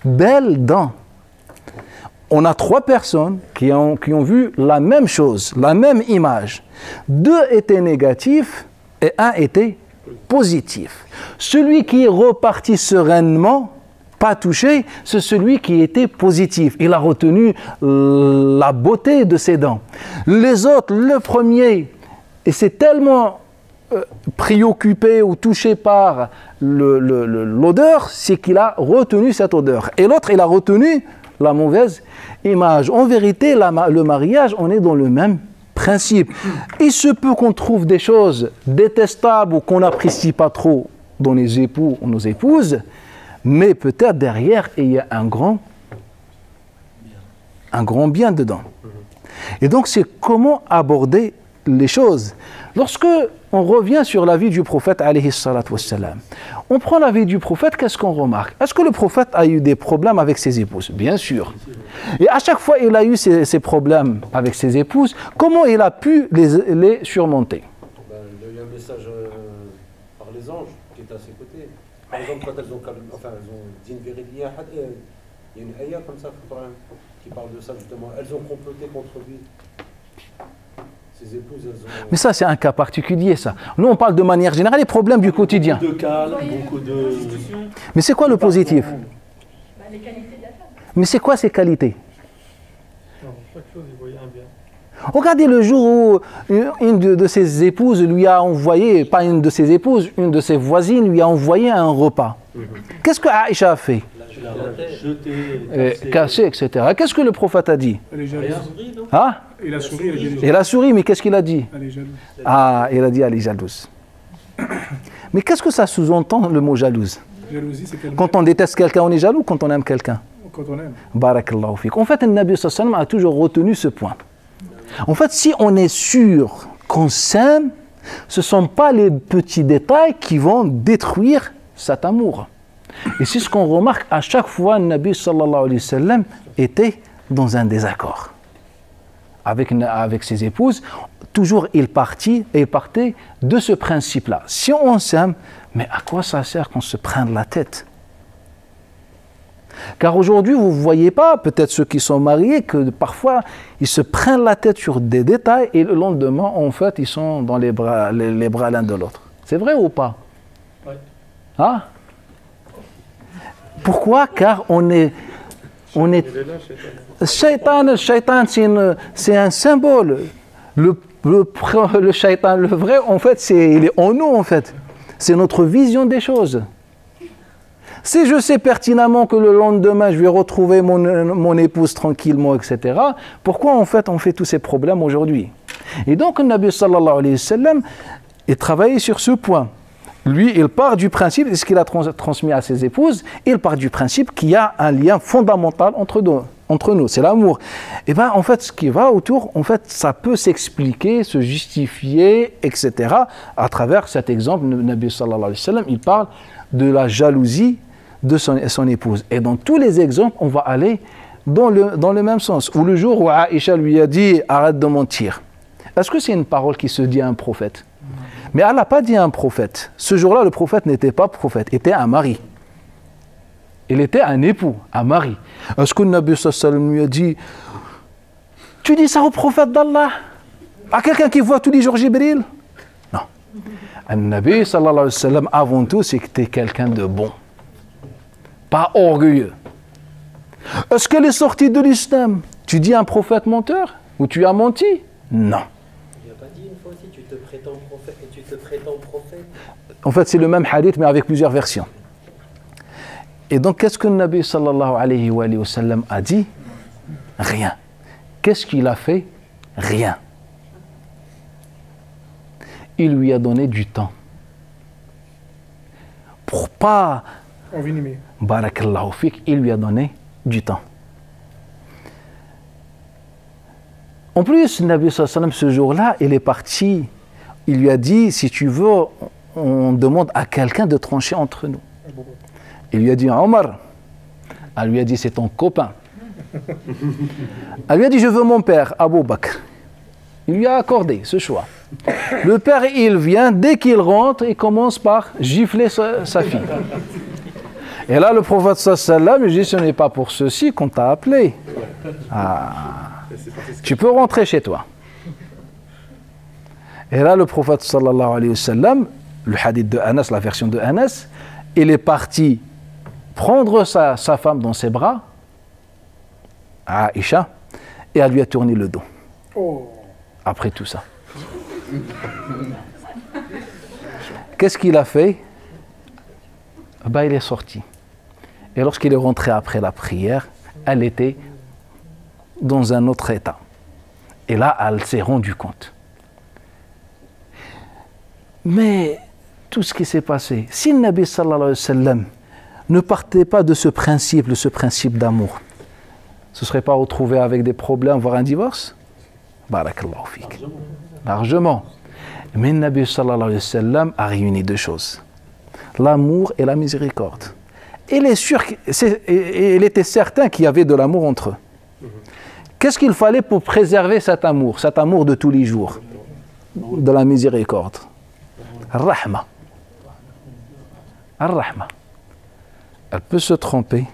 belle dent !» On a 3 personnes qui ont vu la même chose, la même image. 2 étaient négatifs et 1 était positif. Celui qui est reparti sereinement, pas touché, c'est celui qui était positif. Il a retenu la beauté de ses dents. Les autres, le premier, et c'est tellement préoccupé ou touché par l'odeur, c'est qu'il a retenu cette odeur. Et l'autre, il a retenu la mauvaise image. En vérité, le mariage, on est dans le même principe. Il se peut qu'on trouve des choses détestables ou qu'on n'apprécie pas trop dans les époux ou nos épouses, mais peut-être derrière, il y a un grand bien dedans. Et donc, c'est comment aborder les choses. Lorsque on revient sur la vie du prophète, alayhi salatu wassalam, on prend la vie du prophète, qu'est-ce qu'on remarque? Est-ce que le prophète a eu des problèmes avec ses épouses? Bien sûr. Et à chaque fois il a eu ces problèmes avec ses épouses, comment il a pu les surmonter? Il y a un message par les anges qui est à ses côtés. Par exemple, quand elles ont dit une vérité, il y a une ayah comme ça qui parle de ça justement. Elles ont comploté contre lui. Ses épouses, elles ont... Mais ça, c'est un cas particulier, ça. Nous, on parle de manière générale des problèmes du quotidien. Beaucoup de calme, beaucoup de... Mais c'est quoi le positif? Les qualités de la femme. Mais c'est quoi ces qualités? Chaque chose, il voyait un bien. Regardez le jour où une de ses épouses lui a envoyé, pas une de ses épouses, une de ses voisines lui a envoyé un repas. Qu'est-ce que Aïcha a fait? Caché, etc. Qu'est-ce que le prophète a dit? Elle est jalouse. Hein? Il a souri, elle est jalouse. Elle a souri, mais qu'est-ce qu'il a dit? Elle est jalouse. Ah, il a dit elle est jalouse. Mais qu'est-ce que ça sous-entend le mot jalouse? Jalousie, c'est qu'elle Quand on déteste quelqu'un, on est jaloux, quand on aime quelqu'un? quand on aime. Barakallahu fik. En fait, le Nabi sallallahu alayhi wa sallam a toujours retenu ce point. En fait, si on est sûr qu'on s'aime, ce ne sont pas les petits détails qui vont détruire cet amour. Et c'est ce qu'on remarque à chaque fois, le Nabi sallallahu alayhi wa sallam était dans un désaccord avec ses épouses. Toujours il partait de ce principe-là. Si on s'aime, mais à quoi ça sert qu'on se prenne la tête? Car aujourd'hui, vous ne voyez pas, peut-être ceux qui sont mariés, que parfois, ils se prennent la tête sur des détails et le lendemain, en fait, ils sont dans les bras l'un de l'autre. C'est vrai ou pas? Oui. Hein? Pourquoi? Car on est Shaitan, c'est un symbole. Le shaitan, le vrai, en fait, il est en nous, en fait. C'est notre vision des choses. Si je sais pertinemment que le lendemain, je vais retrouver mon épouse tranquillement, etc., pourquoi, en fait, on fait tous ces problèmes aujourd'hui? Et donc, le Nabi sallallahu alayhi wa sallam, il travaillait sur ce point. Lui, il part du principe, ce qu'il a transmis à ses épouses, il part du principe qu'il y a un lien fondamental entre nous, c'est l'amour. Et bien, en fait, ce qui va autour, en fait, ça peut s'expliquer, se justifier, etc. À travers cet exemple, le Nabi sallallahu alayhi wa sallam, il parle de la jalousie de son épouse. Et dans tous les exemples, on va aller dans le même sens. Ou le jour où Aïcha lui a dit « Arrête de mentir ». Est-ce que c'est une parole qui se dit à un prophète? Mais elle n'a pas dit à un prophète. Ce jour-là, le prophète n'était pas prophète, était un mari. Il était un époux, un mari. Est-ce que le Nabi sallallahu alayhi wa sallam lui a dit « Tu dis ça au prophète d'Allah? À quelqu'un qui voit tous les jours Jibril ?» Non. Le Nabi sallallahu alayhi wa sallam, avant tout, c'était quelqu'un de bon. Pas orgueilleux. Est-ce qu'elle est sortie de l'islam? Tu dis un prophète menteur? Ou tu as menti? Non. Il n'a pas dit une fois aussi, tu te prétends prophète et tu te prétends prophète. En fait, c'est le même hadith, mais avec plusieurs versions. Et donc, qu'est-ce que le Nabi sallallahu alayhi wa sallam a dit? Rien. Qu'est-ce qu'il a fait? Rien. Il lui a donné du temps. Pour pas... Envenimé. Barakallahu fik, il lui a donné du temps. En plus, le Nabi sallallahu alayhi wa sallam, ce jour-là, il est parti. Il lui a dit, si tu veux, on demande à quelqu'un de trancher entre nous. Il lui a dit, Omar. Elle lui a dit, c'est ton copain. Elle lui a dit, je veux mon père, Abu Bakr. Il lui a accordé ce choix. Le père, il vient, dès qu'il rentre, il commence par gifler sa fille. Et là, le prophète sallallahu alayhi wa sallam, il dit, ce n'est pas pour ceci qu'on t'a appelé. Ah, tu peux rentrer chez toi. Et là, le prophète sallallahu alayhi wa sallam, le hadith de Anas, la version de Anas, il est parti prendre sa femme dans ses bras, Aïcha, et elle lui a tourné le dos. Oh. Après tout ça. Qu'est-ce qu'il a fait? Ben, il est sorti. Et lorsqu'il est rentré après la prière, elle était dans un autre état. Et là, elle s'est rendue compte. Mais tout ce qui s'est passé, si le Nabi sallallahu alayhi wa sallam ne partait pas de ce principe d'amour, ce ne serait pas retrouvé avec des problèmes, voire un divorce? Barakallahu fik. Largement. Mais le Nabi sallallahu alayhi wa sallam a réuni deux choses. L'amour et la miséricorde. Il était certain qu'il y avait de l'amour entre eux. Qu'est-ce qu'il fallait pour préserver cet amour de tous les jours? De la miséricorde. Rahma. Ar-Rahma. Elle peut se tromper,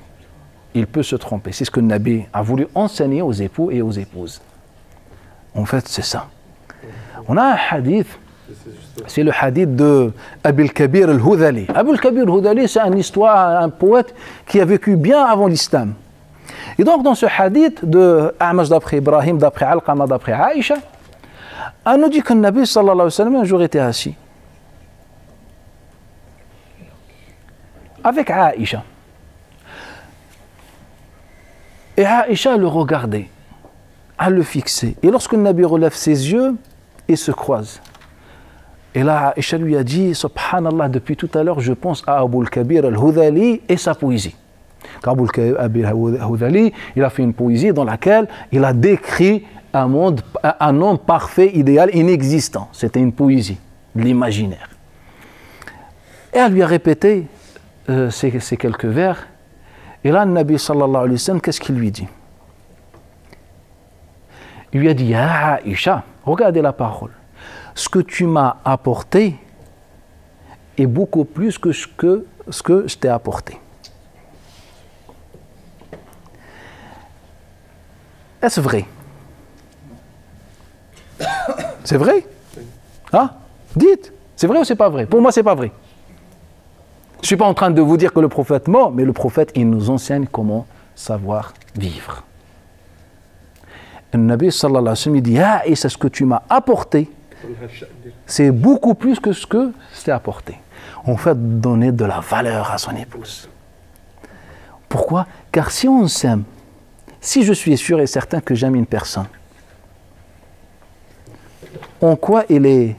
il peut se tromper. C'est ce que le Nabi a voulu enseigner aux époux et aux épouses. En fait, c'est ça. On a un hadith, c'est le hadith de Abil Kabir al-Hudhali. Abil Kabir al-Hudhali, c'est une histoire, un poète qui a vécu bien avant l'islam. Et donc, dans ce hadith de A'mash d'après Ibrahim, d'après Alqama, d'après Aïcha, on nous dit que le Nabi sallallahu alayhi wa sallam un jour était assis avec Aïcha. Et Aïcha le regardait, elle le fixait. Et lorsque le Nabi relève ses yeux, ils se croisent. Et là, Aïcha lui a dit, subhanallah, depuis tout à l'heure, je pense à Abul Kabir al-Hudhali et sa poésie. Car Abul Kabir al-Hudhali, il a fait une poésie dans laquelle il a décrit un monde parfait, idéal, inexistant. C'était une poésie, de l'imaginaire. Et elle lui a répété ces quelques vers. Et là, le Nabi sallallahu alayhi wa sallam, qu'est-ce qu'il lui dit? Il lui a dit, ah, Aïcha, regardez la parole. Ce que tu m'as apporté est beaucoup plus que ce que je t'ai apporté. Est-ce vrai? C'est vrai? Hein? Dites, c'est vrai ou c'est pas vrai? Pour moi, c'est pas vrai. Je ne suis pas en train de vous dire que le prophète ment, mais le prophète, il nous enseigne comment savoir vivre. Le Nabi sallallahu alayhi wa sallam dit, ah, et c'est ce que tu m'as apporté, c'est beaucoup plus que ce que je t'ai apporté. En fait, donner de la valeur à son épouse. Pourquoi? Car si on s'aime, si je suis sûr et certain que j'aime une personne, en quoi il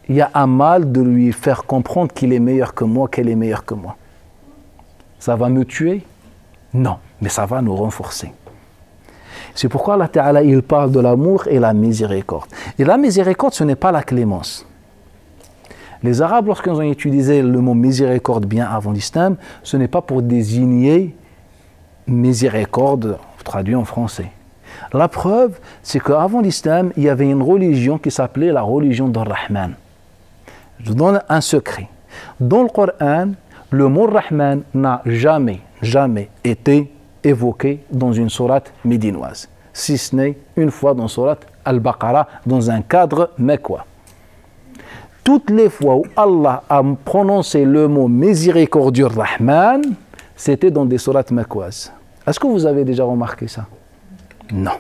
y a un mal de lui faire comprendre qu'il est meilleur que moi, qu'elle est meilleure que moi? Ça va me tuer? Non, mais ça va nous renforcer. C'est pourquoi Allah Ta'ala, il parle de l'amour et la miséricorde. Et la miséricorde, ce n'est pas la clémence. Les Arabes, lorsqu'ils ont utilisé le mot miséricorde bien avant l'islam, ce n'est pas pour désigner miséricorde, traduit en français. La preuve, c'est qu'avant l'islam, il y avait une religion qui s'appelait la religion d'Ar-Rahman. Je vous donne un secret. Dans le Coran, le mot Rahman n'a jamais été évoqué dans une sourate médinoise, si ce n'est une fois dans la sourate Al-Baqarah, dans un cadre mecquois. Toutes les fois où Allah a prononcé le mot miséricordieux Rahman, c'était dans des sourates mecquoises. Est-ce que vous avez déjà remarqué ça? Non.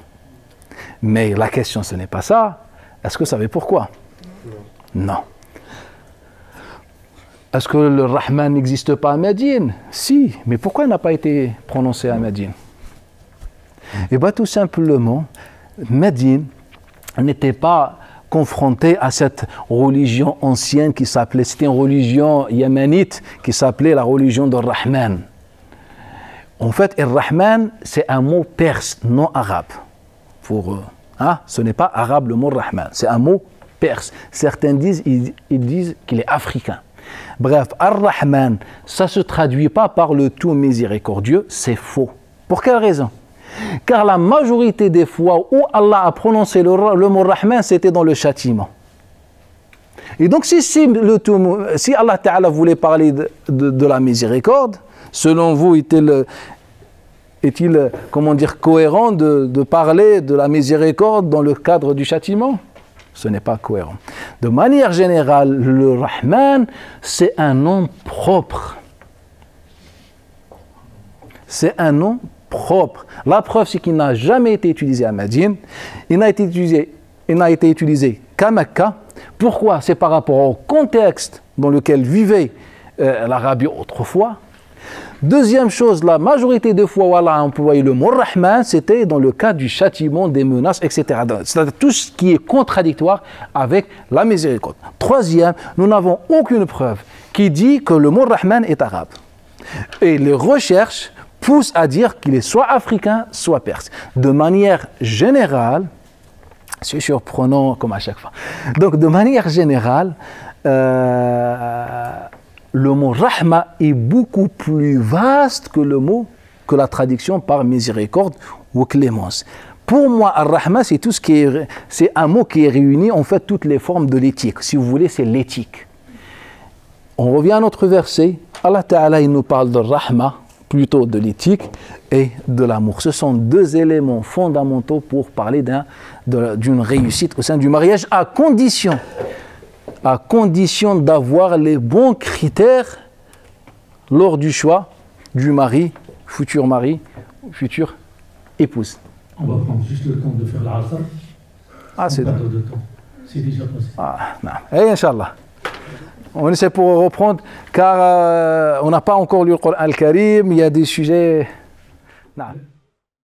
Mais la question, ce n'est pas ça. Est-ce que vous savez pourquoi? Non. Est-ce que le Rahman n'existe pas à Médine? Si, mais pourquoi il n'a pas été prononcé à Médine? Eh bien, tout simplement, Médine n'était pas confronté à cette religion ancienne qui s'appelait, c'était une religion yéménite qui s'appelait la religion de Rahman. En fait, Rahman, c'est un mot perse, non arabe. Ce n'est pas arabe le mot Rahman, c'est un mot perse. Certains disent, ils disent qu'il est africain. Bref, Ar-Rahman, ça ne se traduit pas par le tout miséricordieux, c'est faux. Pour quelle raison? Car la majorité des fois où Allah a prononcé le mot Rahman, c'était dans le châtiment. Et donc, si Allah Ta'ala voulait parler de la miséricorde, selon vous, est-il comment dire, cohérent de parler de la miséricorde dans le cadre du châtiment? Ce n'est pas cohérent. De manière générale, le Rahman, c'est un nom propre. C'est un nom propre. La preuve, c'est qu'il n'a jamais été utilisé à Médine. Il n'a été utilisé qu'à Mecca. Pourquoi? C'est par rapport au contexte dans lequel vivait l'Arabie autrefois. Deuxième chose, la majorité des fois où Allah a employé le mot Rahman, c'était dans le cadre du châtiment, des menaces, etc. C'est-à-dire tout ce qui est contradictoire avec la miséricorde. Troisième, nous n'avons aucune preuve qui dit que le mot Rahman est arabe. Et les recherches poussent à dire qu'il est soit africain, soit perse. De manière générale, c'est surprenant comme à chaque fois. Donc de manière générale, le mot Rahma est beaucoup plus vaste que la traduction par miséricorde ou clémence. Pour moi, Ar-Rahma, c'est un mot qui réunit en fait toutes les formes de l'éthique. Si vous voulez, c'est l'éthique. On revient à notre verset. Allah Ta'ala, il nous parle de Rahma, plutôt de l'éthique et de l'amour. Ce sont deux éléments fondamentaux pour parler d'une réussite au sein du mariage, à condition d'avoir les bons critères lors du choix du mari, futur épouse. On va prendre juste le temps de faire l'Asr. C'est de temps. C'est déjà passé. Non. Et Inch'Allah. On essaie pour reprendre, car on n'a pas encore lu le Coran al-Karim, il y a des sujets... Non.